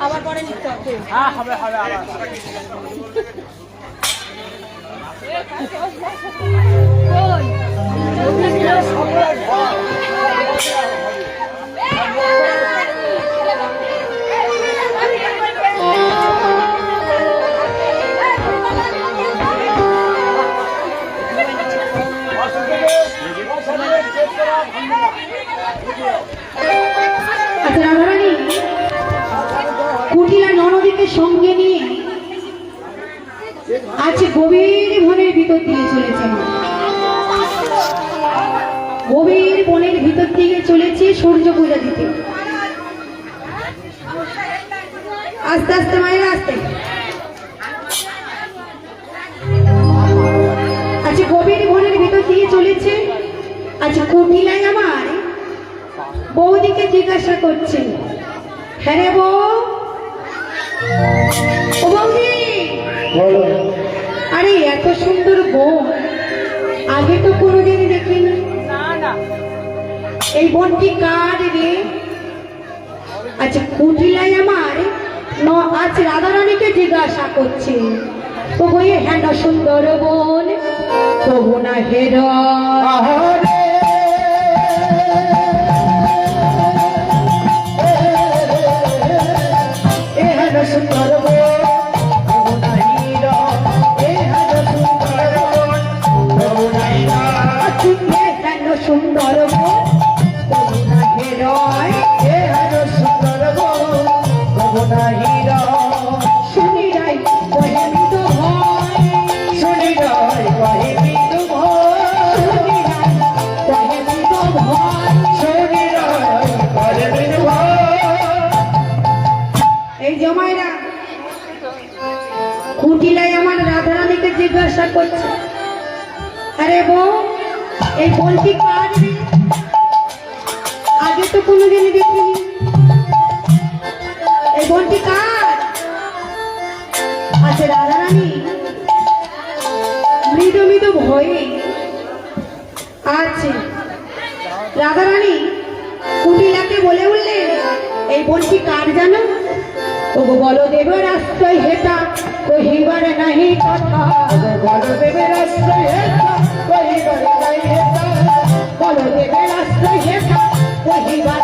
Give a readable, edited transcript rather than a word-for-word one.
আবার পরে নিতে হবে। হ্যাঁ হবে হবে আবার। আচ্ছা রাধারানী কুটিলা ননদীকে সঙ্গে নিয়ে আজ গভীর বনের ভিতর দিয়ে চলেছে। গভীর বনের ভিতর দিকে চলেছে সূর্য পূজা দিতে। আস্তে আস্তে মায়ের আস্তে। আচ্ছা গভীর বনের ভিতর দিয়ে চলেছে। আচ্ছা কুটিলায় আমার বৌদিকে জিজ্ঞাসা করছে, হ্যাঁ রে বউ, ও বৌদি, আরে এত সুন্দর বউ আগে তো কোনোদিন দেখিনি। এই বনটি কার রে? আচ্ছা কুটিলায় আমার আজ রাধারানীকে জিজ্ঞাসা করছে, ও বই হ্যাঁ সুন্দর বন তবু না হেরা সুন্দর সুন্দর শুনি রাই কহে মৃদু ভয়, শুনি রাই কহে মৃদু ভয়, শুনি রাই কহে মৃদু ভয়, শুনি রাই কহে মৃদু ভয়। এই জমাইরা কুটিলায় আমার রাধারানীকে জিজ্ঞাসা করছে, আরে বউ এই বলটি কার রে? আগে তো কোনোদিন দেখিনি। এই বলটি কার? আচ্ছা রাধারানী মৃদু মৃদু ভয়ে আছে। রাধারানী কুটিলাকে বলে উঠলেন, এই বলটি কার জানো? ওগো বলদেবের আশ্রয় হেতা কহিবার নাহি কথা, বলদেবের আশ্রয় হেতা কহিবার নাহি কথা, বলদেবের আশ্রয় হেতা কহিবার